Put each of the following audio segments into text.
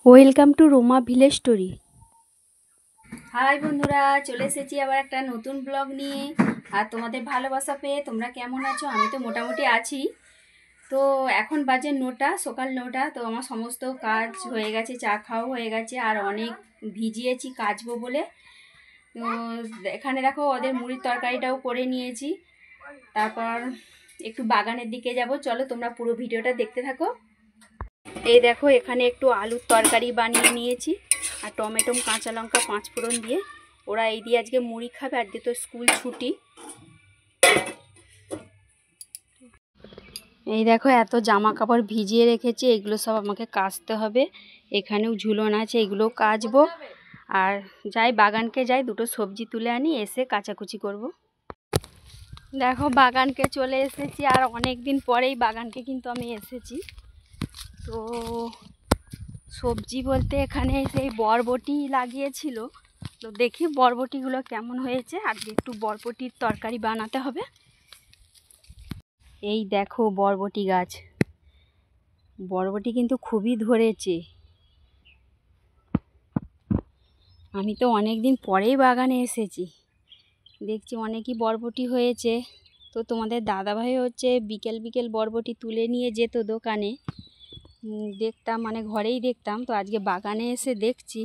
Welcome to Roma village story. Hi বন্ধুরা, চলে এসেছি আবার একটা নতুন ব্লগ নিয়ে। আর তোমাদের ভালোবাসা পেয়ে তোমরা কেমন আছো? আমি তো মোটামুটি আছি। তো এখন বাজে 9টা, সকাল 9টা। তো আমার সমস্ত কাজ হয়ে গেছে, চা খাওয়া হয়ে গেছে, আর অনেক ভিজিয়েছি কাচবো বলে। তো এখানে দেখো ওদের মুড়ির তরকারিটাও করে নিয়েছি। তারপর একটু বাগানের দিকে যাব, চলো তোমরা পুরো ভিডিওটা দেখতে থাকো। এই দেখো এখানে একটু আলুর তরকারি বানিয়ে নিয়েছি, আর টমেটো কাঁচা লঙ্কা 5 ফোড়ন দিয়ে। ওরা এই দিয়ে আজকে মুড়ি খাবে, আজকে তো স্কুল ছুটি। এই দেখো এত জামা কাপড় ভিজিয়ে রেখেছি, এগুলো সব আমাকে কাচতে হবে। এখানেও ঝুলন আছে, এগুলোও কাচবো। আর যাই বাগানকে যাই, দুটো সবজি তুলে আনি, এসে কাচাকুচি করব। দেখো বাগানকে চলে এসেছি, আর অনেক দিন পরেই বাগানকে কিন্তু আমি এসেছি। তো সবজি বলতে এখানে সেই বরবটি লাগিয়েছিল, তো দেখি বরবটিগুলো কেমন হয়েছে। আজকে একটু বরবটির তরকারি বানাতে হবে। এই দেখো বরবটি গাছ, বরবটি কিন্তু খুবই ধরেছে। আমি তো অনেক দিন পরেই বাগানে এসেছি, দেখছি অনেকই বরবটি হয়েছে। তো তোমাদের দাদাভাই হচ্ছে বিকেল বিকেল বরবটি তুলে নিয়ে যেত দোকানে, দেখতাম, মানে ঘরেই দেখতাম। তো আজকে বাগানে এসে দেখছি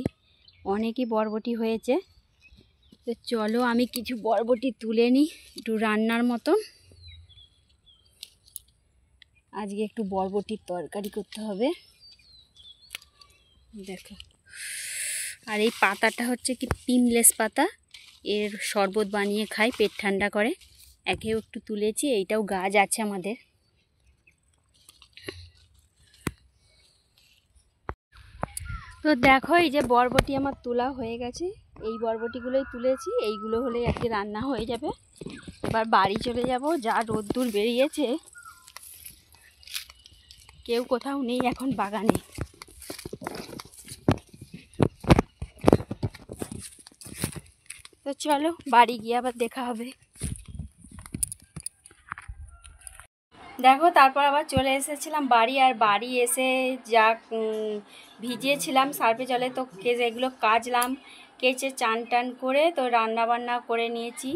অনেকই বরবটি হয়েছে। তো চলো আমি কিছু বরবটি তুলে নিই একটু রান্নার মতন। আজকে একটু বরবটির তরকারি করতে হবে। দেখো, আর এই পাতাটা হচ্ছে কি পিমলেস পাতা, এর শরবত বানিয়ে খাই, পেট ঠান্ডা করে। একেও একটু তুলেছি, এইটাও গাছ আছে আমাদের। তো দেখো এই যে বরবটি আমার তোলা হয়ে গেছে, এই বরবটিগুলোই তুলেছি। এইগুলো হলেই আজকে রান্না হয়ে যাবে। এবার বাড়ি চলে যাব, যা রোদ্দুর বেরিয়েছে, কেউ কোথাও নেই এখন বাগানে। তো চলো বাড়ি গিয়ে আবার দেখা হবে। দেখো তারপর আবার চলে এসেছিলাম বাড়ি, আর বাড়ি এসে যা ভিজিয়েছিলাম সার্ফে জলে, তো এগুলো কাচলাম, কেচে চান টান করে তো রান্না বান্না করে নিয়েছি।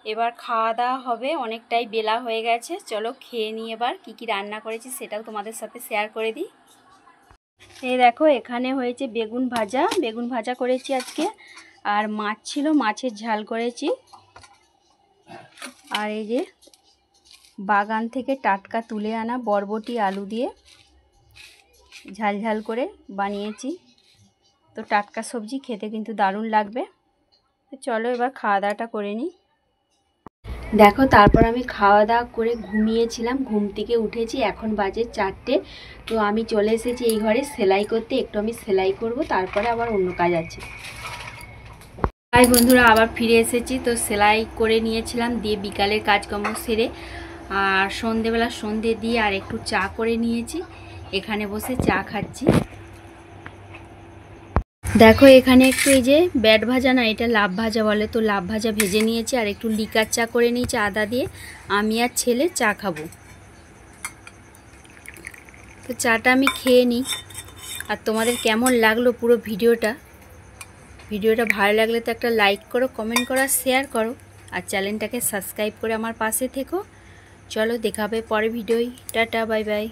এবার খাওয়া দাওয়া হবে, অনেকটাই বেলা হয়ে গেছে। চলো খেয়ে নিই। এবার কি কি রান্না করেছি সেটাও তোমাদের সাথে শেয়ার করে দিই। এই দেখো এখানে হয়েছে বেগুন ভাজা, বেগুন ভাজা করেছি আজকে। আর মাছ ছিল, মাছের ঝাল করেছি। আর এই যে বাগান থেকে টাটকা তুলে আনা বরবটি আলু দিয়ে ঝাল ঝাল করে বানিয়েছি। তো টাটকা সবজি খেতে কিন্তু দারুণ লাগবে। তো চলো এবার খাওয়া দাওয়াটা করে নিই। দেখো তারপর আমি খাওয়া দাওয়া করে ঘুমিয়েছিলাম, ঘুম থেকে উঠেছি, এখন বাজে 4টে। তো আমি চলে এসেছি এই ঘরে সেলাই করতে, একটু আমি সেলাই করব, তারপরে আবার অন্য কাজ আছে। তাই বন্ধুরা আবার ফিরে এসেছি। তো সেলাই করে নিয়েছিলাম, দিয়ে বিকালের কাজকর্ম সেরে আর সন্ধেবেলা সন্ধে দিয়ে আর একটু চা করে নিয়েছি, এখানে বসে চা খাচ্ছি। দেখো এখানে একটু এই যে ব্যাট ভাজা না, এটা লাভ ভাজা বলে, তো লাভ ভাজা ভেজে নিয়েছি, আর একটু লিকার চা করে নিয়েছি আদা দিয়ে। আমি আর ছেলে চা খাবো। তো চাটা আমি খেয়ে নিই। আর তোমাদের কেমন লাগলো পুরো ভিডিওটা ভালো লাগলে তো একটা লাইক করো, কমেন্ট করো, শেয়ার করো, আর চ্যানেলটাকে সাবস্ক্রাইব করে আমার পাশে থেকো। চলো দেখা হবে পরে ভিডিওয়। Tata, bye bye.